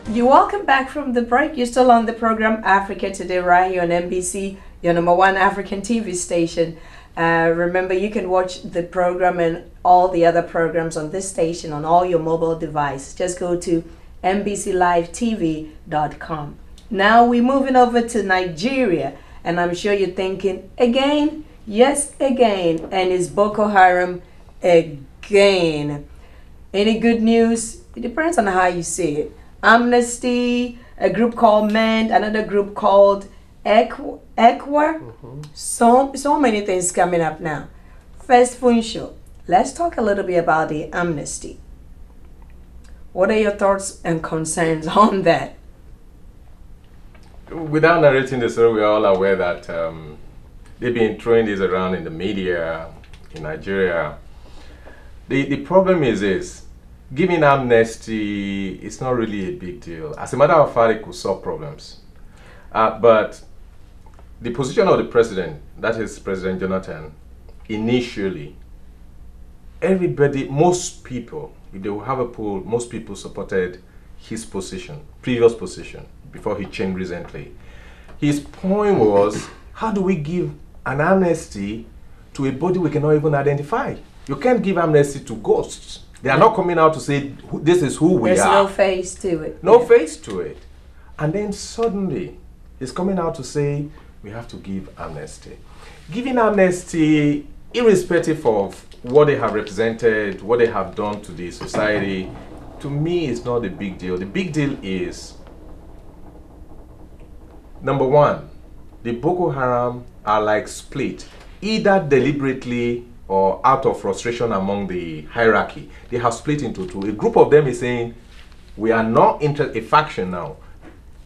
You're welcome back from the break. You're still on the program Africa Today right here on NBC, your number one African TV station. Remember, you can watch the program and all the other programs on this station on all your mobile device. Just go to NBCLiveTV.com. Now we're moving over to Nigeria, and I'm sure you're thinking, again? Yes, again. And it's Boko Haram again. Any good news? It depends on how you see it. Amnesty, a group called MEND, another group called ECWA. So many things coming up now. First, Funsho, let's talk a little bit about the amnesty. What are your thoughts and concerns on that? Without narrating the story, we're all aware that they've been throwing this around in the media in Nigeria. The problem is this. Giving amnesty is not really a big deal. As a matter of fact, it could solve problems. But the position of the president, that is President Jonathan, initially, most people, if they will have a poll, most people supported his position, previous position, before he changed recently. His point was, how do we give an amnesty to a body we cannot even identify? You can't give amnesty to ghosts. They are not coming out to say, this is who we are. There's no face to it. No face to it. And then suddenly, he's coming out to say, we have to give amnesty. Giving amnesty, irrespective of what they have represented, what they have done to the society, to me, is not a big deal. The big deal is, number one, the Boko Haram are like split, either deliberately or out of frustration among the hierarchy. They have split into two. A group of them is saying, we are not a faction now,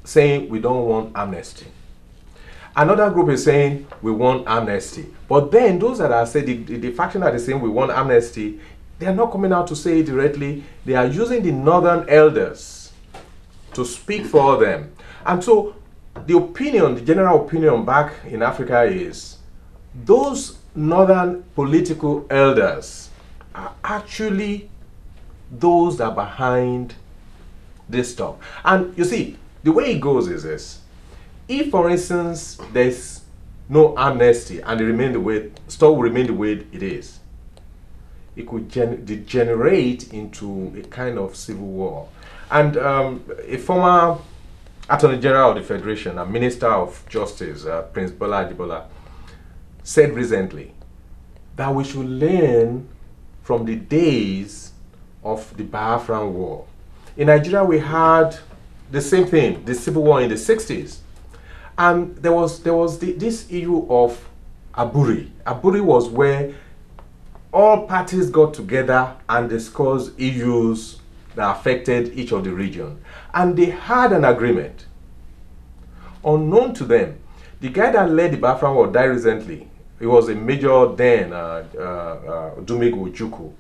saying we don't want amnesty. Another group is saying, we want amnesty. But then those that are saying, the faction that is saying we want amnesty, they are not coming out to say it directly. They are using the northern elders to speak for them. And so the opinion, the general opinion back in Africa is, those northern political elders are actually those that are behind this stuff. And you see, the way it goes is this. If, for instance, there's no amnesty and stuff will remain the way it is, it could degenerate into a kind of civil war. And a former Attorney General of the Federation and Minister of Justice, Prince Bola Ajibola, said recently that we should learn from the days of the Biafran War. In Nigeria, we had the same thing, the civil war in the 60s. And there was this issue of Aburi. Aburi was where all parties got together and discussed issues that affected each of the region. And they had an agreement. Unknown to them, the guy that led the Biafran War died recently. He was a major then, Dumigo Ojukwu,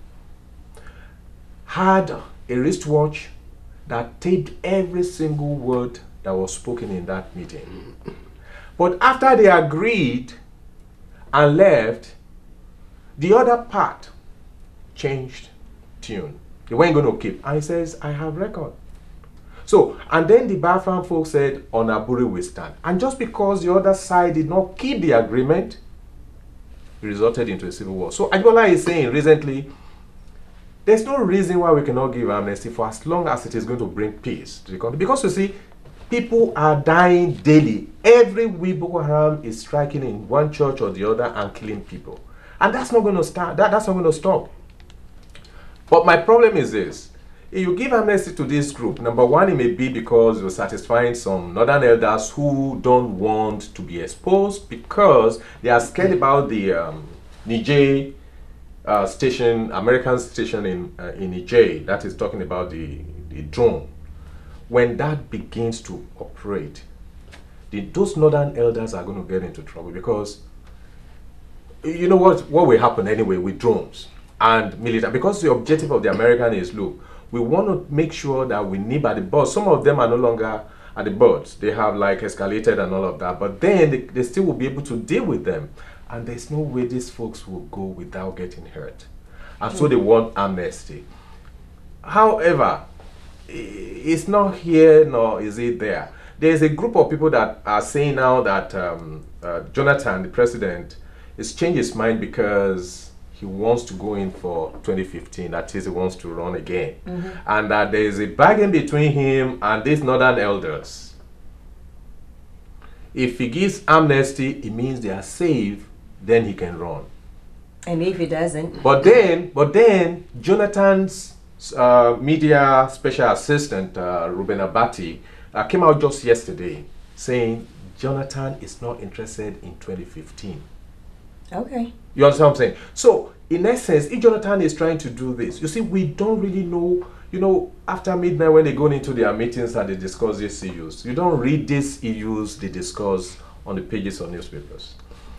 had a wristwatch that taped every single word that was spoken in that meeting. But after they agreed and left, the other part changed tune. They weren't going to keep. And he says, I have record. So, and then the Biafran folks said, on Aburi we stand. And just because the other side did not keep the agreement, it resulted into a civil war. So Ajibola is saying recently, there's no reason why we cannot give amnesty for as long as it is going to bring peace to the country. Because you see, people are dying daily. Every week Boko Haram is striking in one church or the other and killing people. And that's not going to start. That's not going to stop. But my problem is this. If you give amnesty to this group, number one, it may be because you're satisfying some northern elders who don't want to be exposed because they are scared about the Niger station, American station in Niger, that is talking about the drone. When that begins to operate, those northern elders are going to get into trouble because you know what will happen anyway with drones and military, because the objective of the American is, look, we want to make sure that we nip at the bud. Some of them are no longer at the buds. They have like escalated and all of that, but then they still will be able to deal with them. And there's no way these folks will go without getting hurt. And so they want amnesty. However, it's not here nor is it there. There's a group of people that are saying now that Jonathan, the president, has changed his mind because he wants to go in for 2015. That is, he wants to run again. And that there is a bargain between him and these northern elders. If he gives amnesty, it means they are safe, then he can run. And if he doesn't? But then Jonathan's media special assistant, Ruben Abati, came out just yesterday saying Jonathan is not interested in 2015. Okay. You understand what I'm saying? So, in essence, if Jonathan is trying to do this, you see, we don't really know, you know, after midnight when they go into their meetings and they discuss these issues, you don't read these issues they discuss on the pages of newspapers.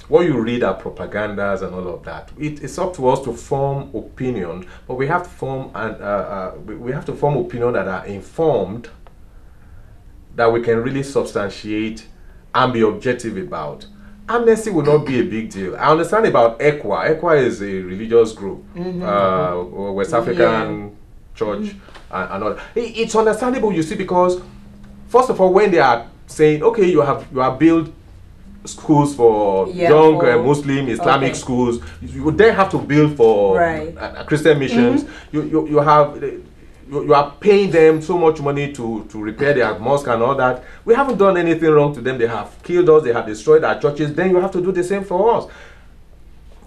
What you read are propagandas and all of that. It's up to us to form opinion, but we have to form we have to form opinion that are informed, that we can really substantiate and be objective about. Amnesty will not be a big deal. I understand about ECWA. ECWA is a religious group, West African church, and all. It's understandable, you see, because first of all, when they are saying, okay, you have built schools for young Muslim Islamic schools, you then have to build for Christian missions. You are paying them so much money to repair their mosque and all that. We haven't done anything wrong to them. They have killed us, they have destroyed our churches. Then you have to do the same for us.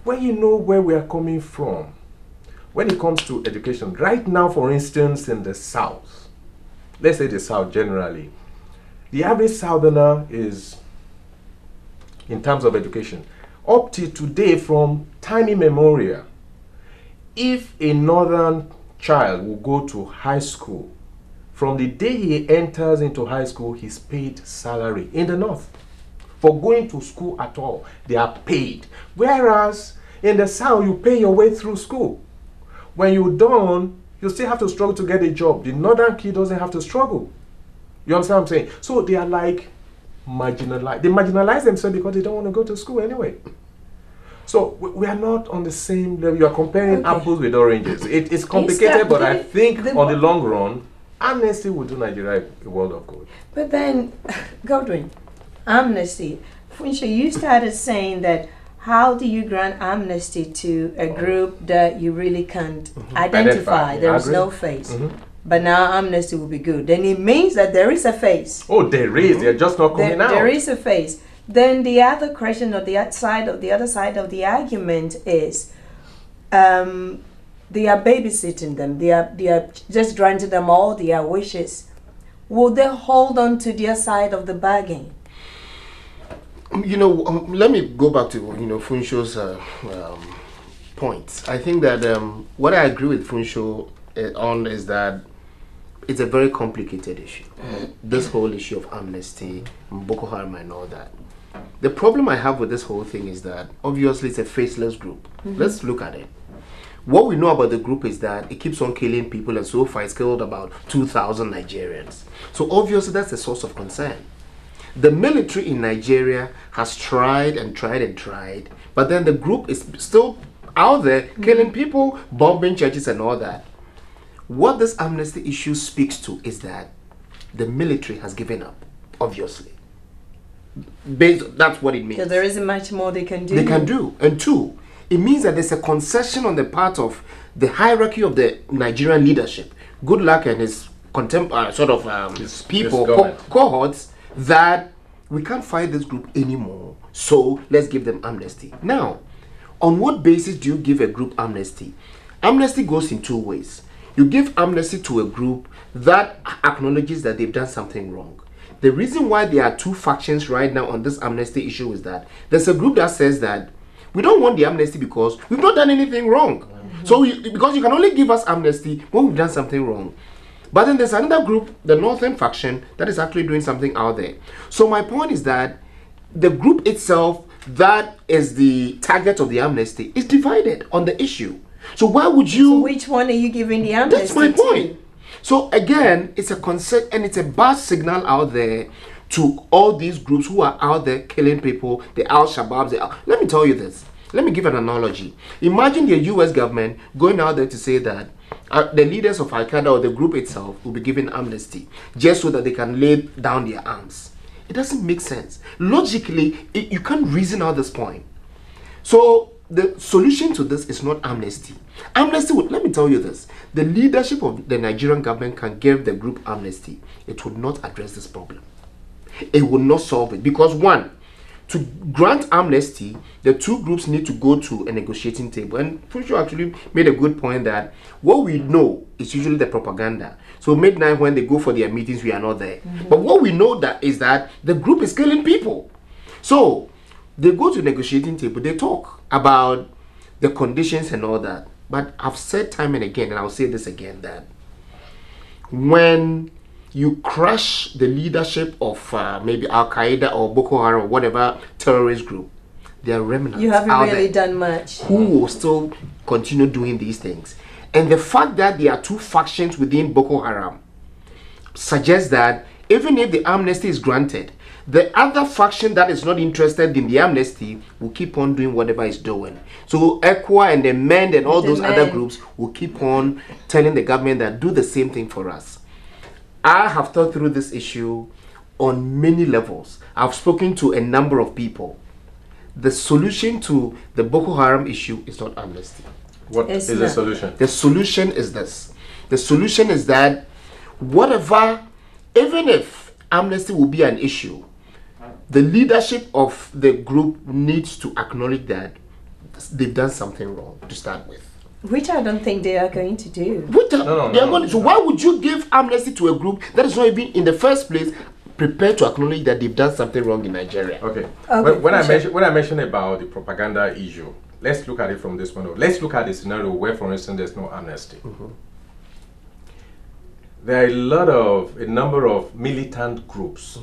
When you know where we are coming from, when it comes to education, right now, for instance, in the South, let's say the South generally, the average Southerner is, in terms of education, up to today, from time immemorial, if a northern child will go to high school, from the day he enters into high school, he's paid salary in the North. For going to school at all, they are paid. Whereas in the South, you pay your way through school. When you're done, you still have to struggle to get a job. The northern kid doesn't have to struggle. You understand what I'm saying? So they are like marginalized. They marginalize themselves because they don't want to go to school anyway. So we are not on the same level. You are comparing apples with oranges. It's complicated, but I think on the long run, amnesty will do Nigeria a world of good. But then, Godwin, amnesty. Funsho, you started saying that how do you grant amnesty to a group that you really can't identify? There is no face. But now amnesty will be good. Then it means that there is a face. Oh, there is. They're just not coming out. There is a face. Then the other question, or the other side of the argument is, they are babysitting them. They are just granting them all their wishes. Will they hold on to their side of the bargain? You know, let me go back to Funsho's points. I think that what I agree with Funsho on is that it's a very complicated issue. This whole issue of amnesty, Boko Haram and all that. The problem I have with this whole thing is that obviously it's a faceless group. Let's look at it. What we know about the group is that it keeps on killing people, and so far it's killed about 2,000 Nigerians. So obviously that's a source of concern. The military in Nigeria has tried and tried and tried, but then the group is still out there killing people, bombing churches and all that. What this amnesty issue speaks to is that the military has given up, obviously. That's what it means. So there isn't much more they can do. They can do. And two, it means that there's a concession on the part of the hierarchy of the Nigerian leadership, Good Luck and his cohorts, that we can't fight this group anymore, so let's give them amnesty. Now, on what basis do you give a group amnesty? Amnesty goes in two ways. You give amnesty to a group that acknowledges that they've done something wrong. The reason why there are two factions right now on this amnesty issue is that there's a group that says that we don't want the amnesty because we've not done anything wrong. So because you can only give us amnesty when we've done something wrong. But then there's another group, the Northern faction, that is actually doing something out there. So my point is that the group itself that is the target of the amnesty is divided on the issue. So why would you... So which one are you giving the amnesty to? That's my point. So again, it's a concern and it's a bad signal out there to all these groups who are out there killing people, the Al-Shabaab. Let me tell you this. Let me give an analogy. Imagine the US government going out there to say that the leaders of Al Qaeda or the group itself will be given amnesty just so that they can lay down their arms. It doesn't make sense. Logically, you can't reason out this point. So the solution to this is not amnesty. Amnesty would, let me tell you this, the leadership of the Nigerian government can give the group amnesty. It would not address this problem. It will not solve it because, one, to grant amnesty, the two groups need to go to a negotiating table. And Funsho actually made a good point that what we know is usually the propaganda. So midnight when they go for their meetings, we are not there. But what we know that is that the group is killing people. So they go to negotiating table, they talk about the conditions and all that. But I've said time and again, and I'll say this again, that when you crush the leadership of maybe Al Qaeda or Boko Haram or whatever terrorist group, there are remnants. You haven't out really there done much. who will still continue doing these things. And the fact that there are two factions within Boko Haram suggests that even if the amnesty is granted, the other faction that is not interested in the amnesty will keep on doing whatever it's doing. So ECWA and the MEND and all those other groups will keep on telling the government that do the same thing for us. I have thought through this issue on many levels. I've spoken to a number of people. The solution to the Boko Haram issue is not amnesty. What is the solution? The solution is this. The solution is that whatever, even if amnesty will be an issue, the leadership of the group needs to acknowledge that they've done something wrong to start with. Which I don't think they are going to do. So why would you give amnesty to a group that is not even in the first place prepared to acknowledge that they've done something wrong in Nigeria? Okay. When I mentioned about the propaganda issue, let's look at it from this point of view. Let's look at the scenario where, for instance, there's no amnesty. There are a number of militant groups.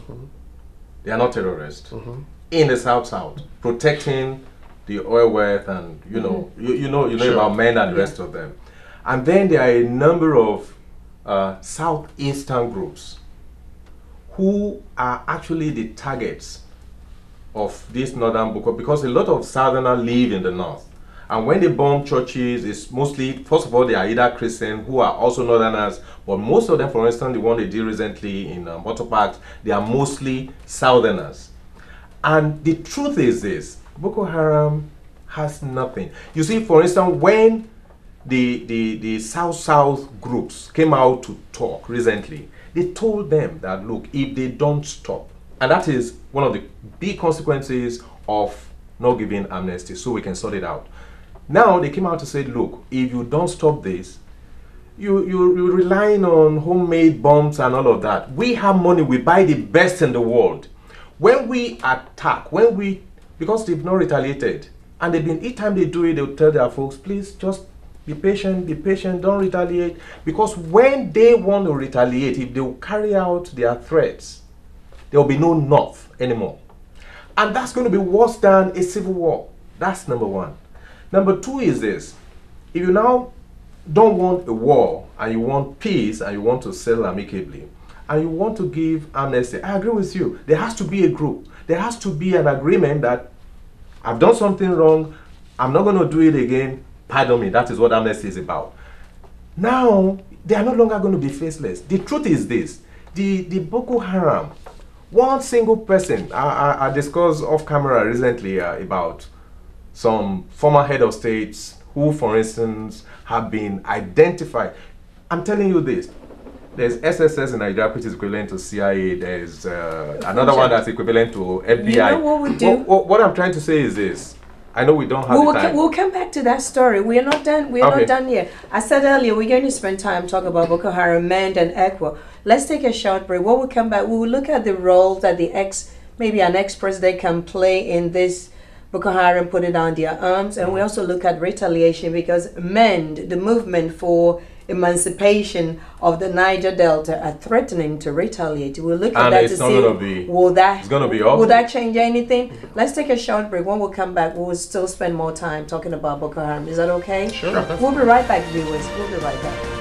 They are not terrorists in the South, protecting the oil wealth, and you know about men and the rest of them. And then there are a number of southeastern groups who are actually the targets of this northern Boko, because a lot of southerners live in the north. And when they bomb churches, it's mostly, first of all, they are either Christian who are also northerners, but most of them, for instance, the one they did recently in Motor Parks, they are mostly southerners. And the truth is this, Boko Haram has nothing. You see, for instance, when the South groups came out to talk recently, they told them that, look, if they don't stop, and that is one of the big consequences of not giving amnesty, so we can sort it out. Now they came out to say, look, if you don't stop this, you're relying on homemade bombs and all of that. We have money, we buy the best in the world. When we attack, because they've not retaliated, and each time they do it, they'll tell their folks, please just be patient, don't retaliate. Because when they want to retaliate, if they will carry out their threats, there will be no north anymore. And that's going to be worse than a civil war. That's number one. Number two is this. If you now don't want a war, and you want peace, and you want to settle amicably, and you want to give amnesty, I agree with you. There has to be a group. There has to be an agreement that I've done something wrong, I'm not going to do it again, pardon me. That is what amnesty is about. Now, they are no longer going to be faceless. The truth is this. The Boko Haram, one single person, I discussed off camera recently about some former head of states who, for instance, have been identified. I'm telling you this. There's SSS in Nigeria, which is equivalent to CIA. There's another one that's equivalent to FBI. You know what we do? What I'm trying to say is this. I know we don't have the time. We'll come back to that story. We are not done. We are not done yet. I said earlier we're going to spend time talking about Boko Haram, MEND, and ECWA. Let's take a short break. When we come back, we will look at the role that maybe an ex-president can play in this Boko Haram putting down their arms, and we also look at retaliation, because MEND, the movement for emancipation of the Niger Delta, are threatening to retaliate. We'll look at that to see will that change anything. Let's take a short break. When we come back, we'll still spend more time talking about Boko Haram. Is that okay? Sure. We'll be right back, viewers. We'll be right back.